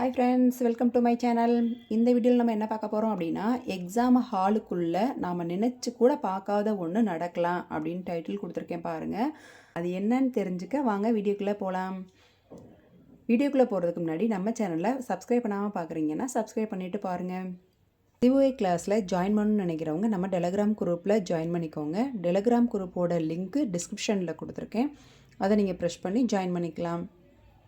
Hi friends, welcome to my channel. இந்த வீடியோவில் நம்ம என்ன பார்க்க போகிறோம் அப்படின்னா, எக்ஸாம் ஹாலுக்குள்ளே நாம் நினச்சி கூட பார்க்காத ஒன்று நடக்கலாம் அப்படின்னு டைட்டில் கொடுத்துருக்கேன் பாருங்கள். அது என்னன்னு தெரிஞ்சுக்க வாங்க வீடியோக்குள்ளே போகலாம். வீடியோக்குள்ளே போகிறதுக்கு முன்னாடி நம்ம சேனலை சப்ஸ்கிரைப் பண்ணாமல் பார்க்குறீங்கன்னா சப்ஸ்கிரைப் பண்ணிவிட்டு பாருங்கள். சிஓஏ கிளாஸில் ஜாயின் பண்ணணும்னு நினைக்கிறவங்க நம்ம டெலகிராம் குரூப்பில் ஜாயின் பண்ணிக்கோங்க. டெலகிராம் குரூப்போட லிங்க்கு டிஸ்கிரிப்ஷனில் கொடுத்துருக்கேன். அதை நீங்கள் ப்ரெஸ் பண்ணி ஜாயின் பண்ணிக்கலாம்.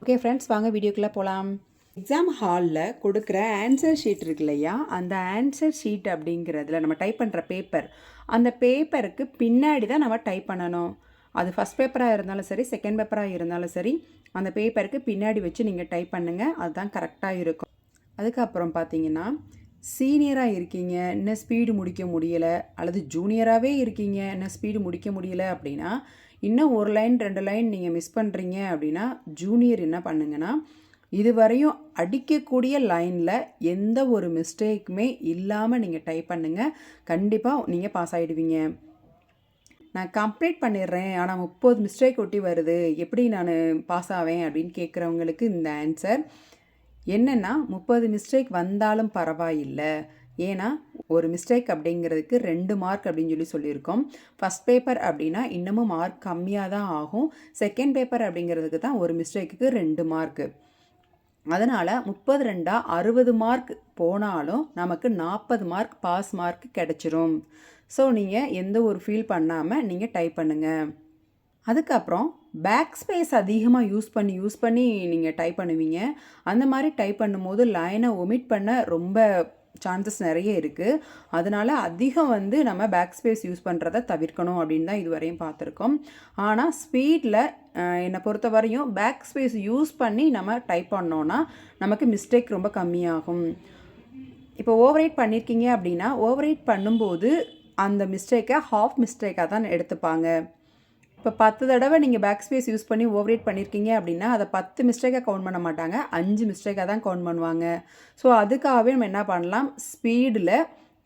ஓகே ஃப்ரெண்ட்ஸ், வாங்க வீடியோக்குள்ளே போகலாம். எக்ஸாம் ஹாலில் கொடுக்குற ஆன்சர் ஷீட் இருக்கு இல்லையா, அந்த ஆன்சர் ஷீட் அப்படிங்கிறதுல நம்ம டைப் பண்ணுற பேப்பர், அந்த பேப்பருக்கு பின்னாடி தான் நம்ம டைப் பண்ணணும். அது ஃபஸ்ட் பேப்பராக இருந்தாலும் சரி, செகண்ட் பேப்பராக இருந்தாலும் சரி, அந்த பேப்பருக்கு பின்னாடி வச்சு நீங்கள் டைப் பண்ணுங்கள். அதுதான் கரெக்டாக இருக்கும். அதுக்கப்புறம் பார்த்தீங்கன்னா, சீனியராக இருக்கீங்க, இன்னும் ஸ்பீடு முடிக்க முடியலை, அல்லது ஜூனியராகவே இருக்கீங்க, இன்னும் ஸ்பீடு முடிக்க முடியலை அப்படின்னா, இன்னும் ஒரு லைன் 2 லைன் நீங்கள் மிஸ் பண்ணுறீங்க அப்படின்னா, ஜூனியர் என்ன பண்ணுங்கன்னா, இதுவரையும் அடிக்கக்கூடிய லைனில் எந்த ஒரு மிஸ்டேக்குமே இல்லாமல் நீங்கள் டைப் பண்ணுங்கள். கண்டிப்பாக நீங்கள் பாஸ் ஆகிடுவீங்க. நான் கம்ப்ளீட் பண்ணிடுறேன், ஆனால் 30 மிஸ்டேக் ஒட்டி வருது, எப்படி நான் பாஸ் ஆவேன் அப்படின்னு கேட்குறவங்களுக்கு இந்த ஆன்சர் என்னென்னா, 30 மிஸ்டேக் வந்தாலும் பரவாயில்லை. ஏன்னா ஒரு மிஸ்டேக் அப்படிங்கிறதுக்கு 2 மார்க் அப்படின்னு சொல்லியிருக்கோம். ஃபஸ்ட் பேப்பர் அப்படின்னா இன்னமும் மார்க் கம்மியாக தான் ஆகும். செகண்ட் பேப்பர் அப்படிங்கிறதுக்கு தான் ஒரு மிஸ்டேக்குக்கு 2 மார்க்கு. அதனால் 32 60 மார்க் போனாலும் நமக்கு 40 மார்க் பாஸ் மார்க் கிடச்சிரும். ஸோ நீங்கள் எந்த ஒரு ஃபீல் பண்ணாமல் நீங்கள் டைப் பண்ணுங்கள். அதுக்கப்புறம் பேக் ஸ்பேஸ் அதிகமாக யூஸ் பண்ணி நீங்கள் டைப் பண்ணுவீங்க. அந்த மாதிரி டைப் பண்ணும்போது லைனை ஒமிட் பண்ண ரொம்ப சான்சஸ் நிறைய இருக்குது. அதனால் அதிகம் நம்ம பேக் ஸ்பேஸ் யூஸ் பண்ணுறதை தவிர்க்கணும் அப்படின்னு தான் இதுவரையும் பார்த்துருக்கோம். ஆனால் ஸ்பீடில் என்னை பொறுத்த வரையும் பேக் ஸ்பேஸ் யூஸ் பண்ணி நம்ம டைப் பண்ணோன்னா நமக்கு மிஸ்டேக் ரொம்ப கம்மியாகும். இப்போ ஓவரைட் பண்ணியிருக்கீங்க அப்படின்னா, ஓவரைட் பண்ணும்போது அந்த மிஸ்டேக்கை ஹாஃப் மிஸ்டேக்காக தான் எடுத்துப்பாங்க. இப்போ 10 தடவை நீங்கள் பேக் ஸ்பேஸ் யூஸ் பண்ணி ஓவரைட் பண்ணியிருக்கீங்க அப்படின்னா, அதை 10 மிஸ்டேக்காக கவுண்ட் பண்ண மாட்டாங்க, 5 மிஸ்டேக்காக தான் கவுண்ட் பண்ணுவாங்க. ஸோ அதுக்காகவே நம்ம என்ன பண்ணலாம், ஸ்பீடில்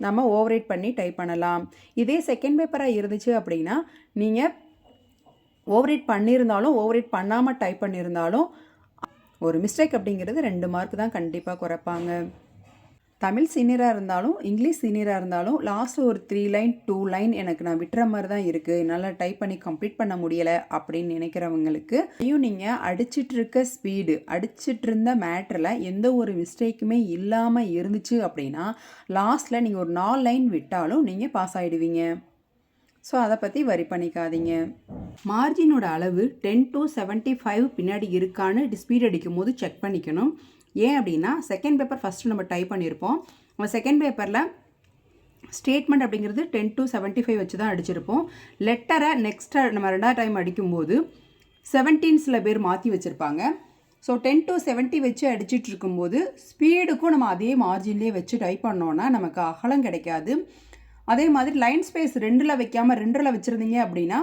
நம்ம ஓவரைட் பண்ணி டைப் பண்ணலாம். இதே செகண்ட் பேப்பராக இருந்துச்சு அப்படின்னா, நீங்கள் ஓவரைட் பண்ணியிருந்தாலும் ஓவரைட் பண்ணாமல் டைப் பண்ணியிருந்தாலும் ஒரு மிஸ்டேக் அப்படிங்கிறது 2 மார்க் தான் கண்டிப்பாக குறைப்பாங்க. தமிழ் சீனியராக இருந்தாலும் இங்கிலீஷ் சீனியராக இருந்தாலும் லாஸ்ட்டில் ஒரு 3 லைன் 2 லைன் எனக்கு நான் விட்டுற மாதிரி தான் இருக்குது, என்னால் டைப் பண்ணி கம்ப்ளீட் பண்ண முடியலை அப்படின்னு நினைக்கிறவங்களுக்கு நீங்கள் அடிச்சிட்டு இருக்க ஸ்பீடு, அடிச்சிட்டு இருந்த மேட்டரில் எந்த ஒரு மிஸ்டேக்குமே இல்லாமல் இருந்துச்சு அப்படின்னா லாஸ்ட்டில் நீங்கள் ஒரு 4 லைன் விட்டாலும் நீங்கள் பாஸ் ஆகிடுவீங்க. ஸோ அதை பற்றி வரி பண்ணிக்காதீங்க. மார்ஜினோட அளவு 10 to 75 பின்னாடி இருக்கான்னு ஸ்பீட் அடிக்கும் போது செக் பண்ணிக்கணும். ஏன் அப்படின்னா, செகண்ட் பேப்பர் ஃபஸ்ட்டு நம்ம டைப் பண்ணியிருப்போம். நம்ம செகண்ட் பேப்பரில் ஸ்டேட்மெண்ட் அப்படிங்கிறது 10 to 75 வச்சு தான் அடிச்சிருப்போம். லெட்டரை நெக்ஸ்ட்டு நம்ம 2வது டைம் அடிக்கும்போது 17 சில பேர் மாற்றி வச்சுருப்பாங்க. ஸோ 10 to 70 வச்சு அடிச்சிட்டு இருக்கும்போது ஸ்பீடுக்கும் நம்ம அதே மார்ஜின்லேயே வச்சு டைப் பண்ணோன்னா நமக்கு அகலம் கிடைக்காது. அதே மாதிரி லைன் ஸ்பேஸ் 2ல் வைக்காமல் 2ல் வச்சுருந்தீங்க அப்படின்னா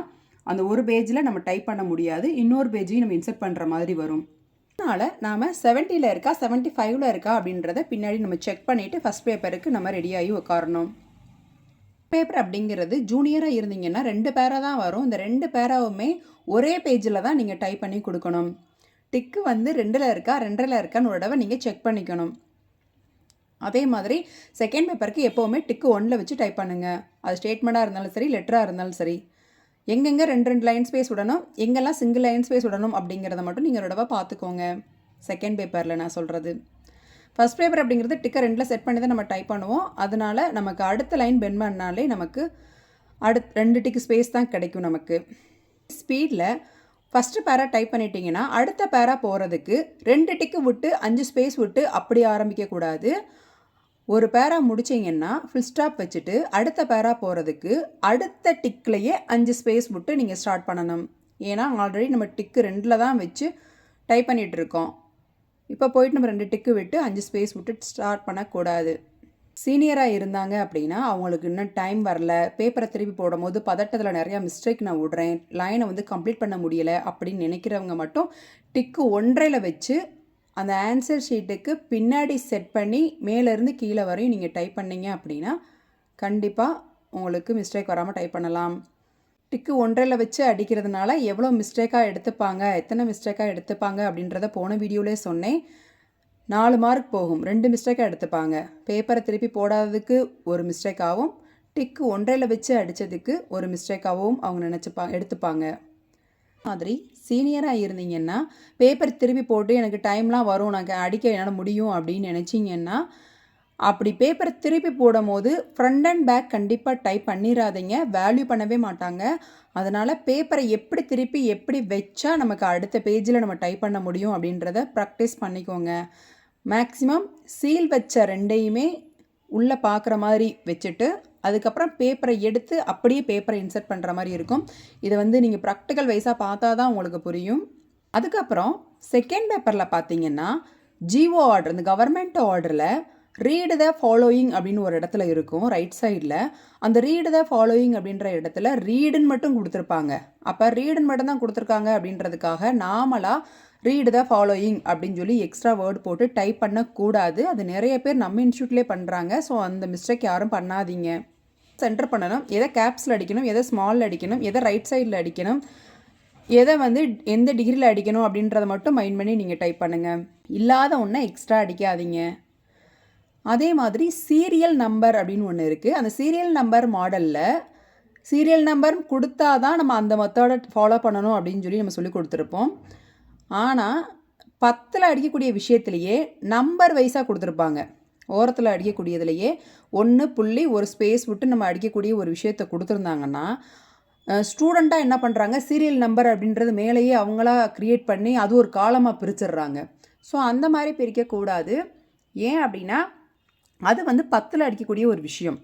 அந்த ஒரு பேஜில் நம்ம டைப் பண்ண முடியாது, இன்னொரு பேஜையும் நம்ம இன்சர்ட் பண்ணுற மாதிரி வரும். அதனால் நாம் 70ல் இருக்கா 75ல் இருக்கா அப்படின்றத பின்னாடி நம்ம செக் பண்ணிவிட்டு ஃபஸ்ட் பேப்பருக்கு நம்ம ரெடியாகி உட்காரணும். பேப்பர் அப்படிங்கிறது ஜூனியராக இருந்தீங்கன்னா 2 பேரா தான் வரும். இந்த 2 பேராவுமே ஒரே பேஜில் தான் நீங்கள் டைப் பண்ணி கொடுக்கணும். டிக்கு 2ல் இருக்கா 2ல் இருக்கான்னு ஒரு தடவை நீங்கள் செக் பண்ணிக்கணும். அதே மாதிரி செகண்ட் பேப்பருக்கு எப்போவுமே டிக்கு 1ல் வச்சு டைப் பண்ணுங்கள். அது ஸ்டேட்மெண்ட்டாக இருந்தாலும் சரி, லெட்டராக இருந்தாலும் சரி. எங்கெங்கே 2 லைன் ஸ்பேஸ் விடணும், எங்கெல்லாம் சிங்கிள் லைன் ஸ்பேஸ் விடணும் அப்படிங்கிறத மட்டும் நீங்கள் ஒரு தடவை பார்த்துக்கோங்க. செகண்ட் பேப்பரில் நான் சொல்கிறது. ஃபஸ்ட் பேப்பர் அப்படிங்கிறது டிக்கை 2ல் செட் பண்ணி தான் நம்ம டைப் பண்ணுவோம். அதனால் நமக்கு அடுத்த லைன் பெண்ட் பண்ணாலே நமக்கு 2 டிக்கு ஸ்பேஸ் தான் கிடைக்கும். நமக்கு ஸ்பீடில் ஃபஸ்ட்டு பேரா டைப் பண்ணிட்டீங்கன்னா அடுத்த பேரா போகிறதுக்கு 2 டிக்கு விட்டு 5 ஸ்பேஸ் விட்டு அப்படி ஆரம்பிக்கக்கூடாது. ஒரு பேரா முடிச்சிங்கன்னா ஃபுல் ஸ்டாப் வச்சுட்டு அடுத்த பேரா போகிறதுக்கு அடுத்த டிக்லேயே 5 ஸ்பேஸ் விட்டு நீங்கள் ஸ்டார்ட் பண்ணணும். ஏன்னா ஆல்ரெடி நம்ம டிக்கு 2ல் தான் வச்சு டைப் பண்ணிகிட்ருக்கோம். இப்போ போயிட்டு நம்ம 2 டிக்கு விட்டு 5 ஸ்பேஸ் விட்டு ஸ்டார்ட் பண்ணக்கூடாது. சீனியராக இருந்தாங்க அப்படின்னா அவங்களுக்கு இன்னும் டைம் வரல, பேப்பரை திருப்பி போடும் போது பதட்டத்தில் நிறையா மிஸ்டேக் நான் விடுறேன், லைனை கம்ப்ளீட் பண்ண முடியலை அப்படின்னு நினைக்கிறவங்க மட்டும் டிக்கு 1ல் வச்சு அந்த ஆன்சர் ஷீட்டுக்கு பின்னாடி செட் பண்ணி மேலேருந்து கீழே வரையும் நீங்கள் டைப் பண்ணிங்க அப்படின்னா கண்டிப்பாக உங்களுக்கு மிஸ்டேக் வராமல் டைப் பண்ணலாம். டிக்கு 1ல் வச்சு அடிக்கிறதுனால எவ்வளோ மிஸ்டேக்காக எடுத்துப்பாங்க, எத்தனை மிஸ்டேக்காக எடுத்துப்பாங்க அப்படின்றத போன வீடியோவிலே சொன்னேன். 4 மார்க் போகும். 2 மிஸ்டேக்காக எடுத்துப்பாங்க. பேப்பரை திருப்பி போடாததுக்கு ஒரு மிஸ்டேக்காகவும் டிக்கு 1.5 வச்சு அடித்ததுக்கு ஒரு மிஸ்டேக்காகவும் அவங்க எடுத்துப்பாங்க. மாதிரி சீனியராக இருந்தீங்கன்னா பேப்பர் திருப்பி போட்டு எனக்கு டைம்லாம் வரும், நான் அடிக்க என்னால் முடியும் அப்படின்னு நினச்சிங்கன்னா அப்படி பேப்பரை திருப்பி போடும் போது ஃப்ரண்ட் அண்ட் பேக் கண்டிப்பாக டைப் பண்ணிடாதீங்க, வேல்யூ பண்ணவே மாட்டாங்க. அதனால் பேப்பரை எப்படி திருப்பி எப்படி வச்சா நமக்கு அடுத்த பேஜில் நம்ம டைப் பண்ண முடியும் அப்படின்றத ப்ராக்டிஸ் பண்ணிக்கோங்க. மேக்ஸிமம் சீல் வச்ச 2யுமே உள்ளே பார்க்குற மாதிரி வச்சுட்டு அதுக்கப்புறம் பேப்பரை எடுத்து அப்படியே பேப்பரை இன்சர்ட் பண்ணுற மாதிரி இருக்கும். இதை நீங்கள் ப்ராக்டிக்கல் வைஸாக பார்த்தா தான் உங்களுக்கு புரியும். அதுக்கப்புறம் செகண்ட் பேப்பரில் பார்த்தீங்கன்னா ஜிஓ ஆர்டர், இந்த கவர்மெண்ட் ஆர்டரில் ரீடு த ஃபாலோயிங் அப்படின்னு ஒரு இடத்துல இருக்கும் ரைட் சைடில். அந்த ரீடு த ஃபாலோயிங் அப்படின்ற இடத்துல ரீடுன்னு மட்டும் கொடுத்துருப்பாங்க. அப்போ ரீடுன்னு மட்டும் தான் கொடுத்துருக்காங்க அப்படின்றதுக்காக நாமளாக ரீடு த ஃபாலோயிங் அப்படின்னு சொல்லி எக்ஸ்ட்ரா வேர்டு போட்டு டைப் பண்ணக்கூடாது. அது நிறைய பேர் நம்ம இன்ஸ்டியூட்லேயே பண்ணுறாங்க. ஸோ அந்த மிஸ்டேக் யாரும் பண்ணாதீங்க. சென்டர் பண்ணணும், எதை கேப்ஸில் அடிக்கணும், எதை ஸ்மாலில் அடிக்கணும், எதை ரைட் சைடில் அடிக்கணும், எதை எந்த டிகிரியில் அடிக்கணும் அப்படின்றத மட்டும் மைண்ட் பண்ணி நீங்கள் டைப் பண்ணுங்கள். இல்லாத ஒன்றை எக்ஸ்ட்ரா அடிக்காதீங்க. அதே மாதிரி சீரியல் நம்பர் அப்படின்னு ஒன்று இருக்குது. அந்த சீரியல் நம்பர் மாடலில் சீரியல் நம்பர் கொடுத்தா தான் நம்ம அந்த மெத்தடை ஃபாலோ பண்ணணும் அப்படின்னு சொல்லி நம்ம சொல்லி கொடுத்துருப்போம். ஆனால் 10ல் அடிக்கக்கூடிய விஷயத்துலையே நம்பர் வைஸாக கொடுத்துருப்பாங்க. ஓரத்தில் அடிக்கக்கூடியதுலையே 1 புள்ளி ஒரு ஸ்பேஸ் விட்டு நம்ம அடிக்கக்கூடிய ஒரு விஷயத்தை கொடுத்துருந்தாங்கன்னா ஸ்டூடெண்ட்டாக என்ன பண்ணுறாங்க, சீரியல் நம்பர் அப்படின்றது மேலேயே அவங்களா க்ரியேட் பண்ணி அது ஒரு காலமாக பிரிச்சிடுறாங்க. ஸோ அந்த மாதிரி பிரிக்கக்கூடாது. ஏன் அப்படின்னா அது 10ல் அடிக்கக்கூடிய ஒரு விஷயம்.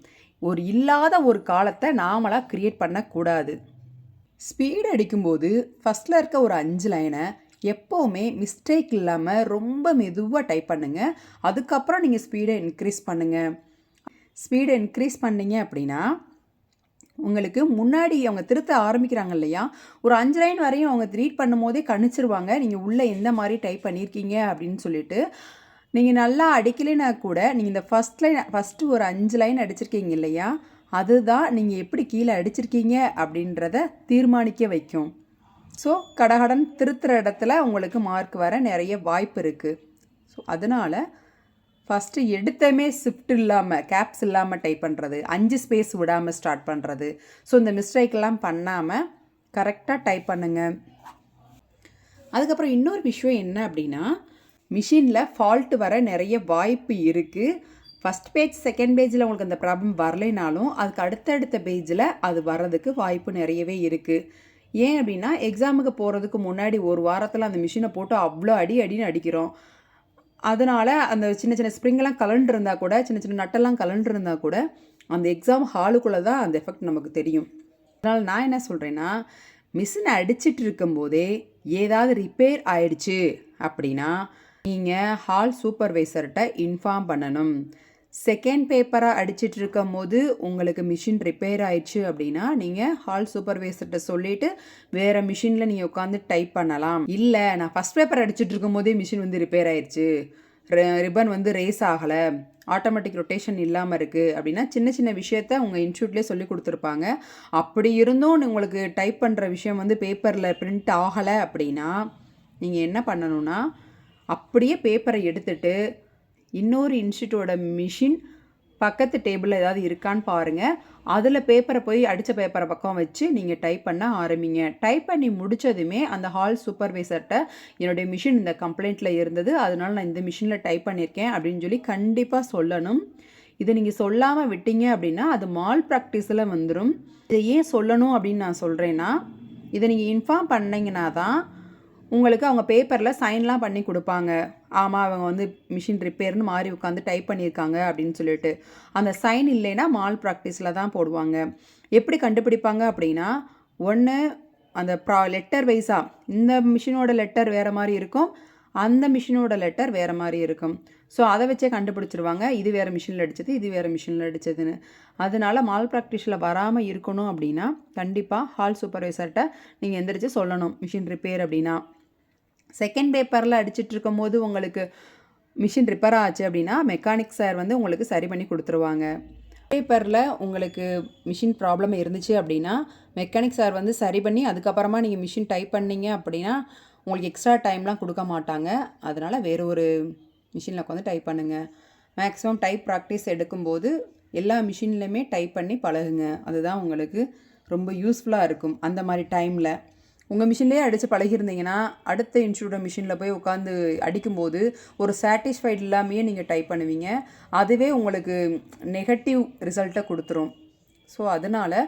ஒரு இல்லாத ஒரு காலத்தை நாமளாக க்ரியேட் பண்ணக்கூடாது. ஸ்பீடு அடிக்கும்போது ஃபஸ்ட்டில் இருக்க ஒரு 5 லைனை எப்போவுமே மிஸ்டேக் இல்லாமல் ரொம்ப மெதுவாக டைப் பண்ணுங்கள். அதுக்கப்புறம் நீங்கள் ஸ்பீடை இன்க்ரீஸ் பண்ணுங்கள். ஸ்பீடை இன்க்ரீஸ் பண்ணிங்க அப்படின்னா உங்களுக்கு முன்னாடி அவங்க திருத்த ஆரம்பிக்கிறாங்க இல்லையா, ஒரு 5 லைன் வரையும் அவங்க ரீட் பண்ணும் போதே கணிச்சிருவாங்க நீங்கள் உள்ளே எந்த மாதிரி டைப் பண்ணியிருக்கீங்க அப்படின்னு சொல்லிட்டு. நீங்கள் நல்லா அடிக்கலைன்னா கூட நீங்கள் இந்த ஃபஸ்ட்டு ஒரு 5 லைன் அடிச்சிருக்கீங்க இல்லையா, அதுதான் நீங்கள் எப்படி கீழே அடிச்சிருக்கீங்க அப்படின்றத தீர்மானிக்க வைக்கும். ஸோ கடகடன் திருத்துற இடத்துல உங்களுக்கு மார்க் வர நிறைய வாய்ப்பு இருக்குது. ஸோ அதனால் ஃபஸ்ட்டு எடுத்தமே ஷிஃப்ட் இல்லாமல் கேப்ஸ் இல்லாமல் டைப் பண்ணுறது, 5 ஸ்பேஸ் விடாமல் ஸ்டார்ட் பண்ணுறது. ஸோ இந்த மிஸ்டேக்கெல்லாம் பண்ணாமல் கரெக்டாக டைப் பண்ணுங்கள். அதுக்கப்புறம் இன்னொரு விஷயம் என்ன அப்படின்னா, மிஷினில் ஃபால்ட்டு வர நிறைய வாய்ப்பு இருக்குது. ஃபஸ்ட் பேஜ் செகண்ட் பேஜில் உங்களுக்கு அந்த ப்ராப்ளம் வரலைனாலும் அதுக்கு அடுத்தடுத்த பேஜில் அது வர்றதுக்கு வாய்ப்பு நிறையவே இருக்குது. ஏன் அப்படின்னா எக்ஸாமுக்கு போகிறதுக்கு முன்னாடி ஒரு வாரத்தில் அந்த மிஷினை போட்டு அவ்வளோ அடின்னு அடிக்கிறோம். அதனால் அந்த சின்ன சின்ன ஸ்ப்ரிங்கெல்லாம் கலண்டுருந்தால் கூட, சின்ன சின்ன நட்டெல்லாம் கலண்டுருந்தால் கூட அந்த எக்ஸாம் ஹாலுக்குள்ளே தான் அந்த எஃபெக்ட் நமக்கு தெரியும். அதனால் நான் என்ன சொல்கிறேன்னா, மிஷினை அடிச்சிட்டு இருக்கும்போதே ஏதாவது ரிப்பேர் ஆயிடுச்சு அப்படின்னா நீங்கள் ஹால் சூப்பர்வைசர்கிட்ட இன்ஃபார்ம் பண்ணணும். செகண்ட் பேப்பராக அடிச்சிட்டு இருக்கும் போது உங்களுக்கு மிஷின் ரிப்பேர் ஆயிடுச்சு அப்படின்னா நீங்கள் ஹால் சூப்பர்வைசர்கிட்ட சொல்லிவிட்டு வேறு மிஷினில் நீங்கள் உட்காந்து டைப் பண்ணலாம். இல்லை நான் ஃபஸ்ட் பேப்பர் அடிச்சிட்டு இருக்கும் போதே மிஷின் ரிப்பேர் ஆயிடுச்சு, ரிப்பன் ரேஸ் ஆகலை, ஆட்டோமேட்டிக் ரொட்டேஷன் இல்லாமல் இருக்குது அப்படின்னா சின்ன சின்ன விஷயத்த உங்கள் இன்ஸ்டியூட்லேயே சொல்லி கொடுத்துருப்பாங்க. அப்படி இருந்தும் உங்களுக்கு டைப் பண்ணுற விஷயம் பேப்பரில் பிரிண்ட் ஆகலை அப்படின்னா நீங்கள் என்ன பண்ணணுன்னா, அப்படியே பேப்பரை எடுத்துகிட்டு இன்னொரு இன்ஸ்டியூட்டோட மிஷின் பக்கத்து டேபிளில் ஏதாவது இருக்கான்னு பாருங்கள். அதில் பேப்பரை போய் அடித்த பேப்பரை பக்கம் வச்சு நீங்கள் டைப் பண்ண ஆரம்பிங்க. டைப் பண்ணி முடித்ததுமே அந்த ஹால் சூப்பர்வைசர்கிட்ட என்னுடைய மிஷின் இந்த கம்ப்ளைண்ட்டில் இருந்தது, அதனால் நான் இந்த மிஷினில் டைப் பண்ணியிருக்கேன் அப்படின்னு சொல்லி கண்டிப்பாக சொல்லணும். இதை நீங்கள் சொல்லாமல் விட்டீங்க அப்படின்னா அது மால் ப்ராக்டிஸில் வந்துடும். இதை ஏன் சொல்லணும் அப்படின்னு நான் சொல்கிறேன்னா, இதை நீங்கள் இன்ஃபார்ம் பண்ணிங்கன்னா தான் உங்களுக்கு அவங்க பேப்பரில் சைன்லாம் பண்ணி கொடுப்பாங்க. ஆமாம் அவங்க மிஷின் ரிப்பேர்னு மாறி உட்காந்து டைப் பண்ணியிருக்காங்க அப்படின்னு சொல்லிட்டு. அந்த சைன் இல்லைன்னா மால் ப்ராக்டிஸில் தான் போடுவாங்க. எப்படி கண்டுபிடிப்பாங்க அப்படின்னா, ஒன்று அந்த லெட்டர் வைஸாக இந்த மிஷினோட லெட்டர் வேறு மாதிரி இருக்கும், அந்த மிஷினோட லெட்டர் வேறு மாதிரி இருக்கும். ஸோ அதை வச்சே கண்டுபிடிச்சிருவாங்க இது வேறு மிஷினில் அடித்தது, இது வேறு மிஷினில் அடித்ததுன்னு. அதனால் மால் ப்ராக்டிஸில் வராமல் இருக்கணும் அப்படின்னா கண்டிப்பாக ஹால் சூப்பர்வைசர்கிட்ட நீங்கள் எந்திரிச்சு சொல்லணும் மிஷின் ரிப்பேர் அப்படின்னா. செகண்ட் பேப்பரில் அடிச்சிட்டு இருக்கும் போது உங்களுக்கு மிஷின் ரிப்பேர் ஆச்சு அப்படின்னா மெக்கானிக் சார் உங்களுக்கு சரி பண்ணி கொடுத்துருவாங்க. பேப்பரில் உங்களுக்கு மிஷின் ப்ராப்ளம் இருந்துச்சு அப்படின்னா மெக்கானிக் சார் சரி பண்ணி அதுக்கப்புறமா நீங்கள் மிஷின் டைப் பண்ணிங்க அப்படின்னா உங்களுக்கு எக்ஸ்ட்ரா டைம்லாம் கொடுக்க மாட்டாங்க. அதனால் வேறு ஒரு மிஷினில் உட்காந்து டைப் பண்ணுங்கள். மேக்ஸிமம் டைப் ப்ராக்டிஸ் எடுக்கும்போது எல்லா மிஷின்லையுமே டைப் பண்ணி பழகுங்க. அதுதான் உங்களுக்கு ரொம்ப யூஸ்ஃபுல்லாக இருக்கும். அந்த மாதிரி டைமில் உங்கள் மிஷின்லேயே அடித்து பழகிருந்தீங்கன்னா அடுத்த இன்ஸ்டியூட் மிஷினில் போய் உட்காந்து அடிக்கும்போது ஒரு சாட்டிஸ்ஃபைட் இல்லாமையே நீங்கள் டைப் பண்ணுவீங்க. அதுவே உங்களுக்கு நெகட்டிவ் ரிசல்ட்டை கொடுத்துரும். ஸோ அதனால்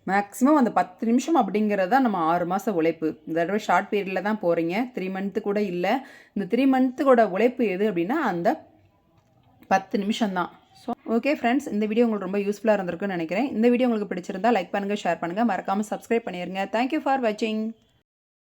மேக்ஸிமம் அந்த 10 நிமிஷம் அப்படிங்கிறது தான் நம்ம 6 மாத உழைப்பு. இந்த தடவை ஷார்ட் பீரியடில் தான் போகிறீங்க, 3 மந்த்து கூட இல்லை. இந்த 3 மந்த்துக்கோட உழைப்பு எது அப்படின்னா அந்த 10 நிமிஷம் தான். ஸோ ஓகே ஃப்ரெண்ட்ஸ், இந்த வீடியோ உங்களுக்கு ரொம்ப யூஸ்ஃபுல்லாக இருந்திருக்குன்னு நினைக்கிறேன். இந்த வீடியோ உங்களுக்கு பிடிச்சிருந்தா லைக் பண்ணுங்கள், ஷேர் பண்ணுங்கள், மறக்காமல் சப்ஸ்கிரைப் பண்ணிடுங்க. தேங்க்யூ ஃபார் வாட்சிங்.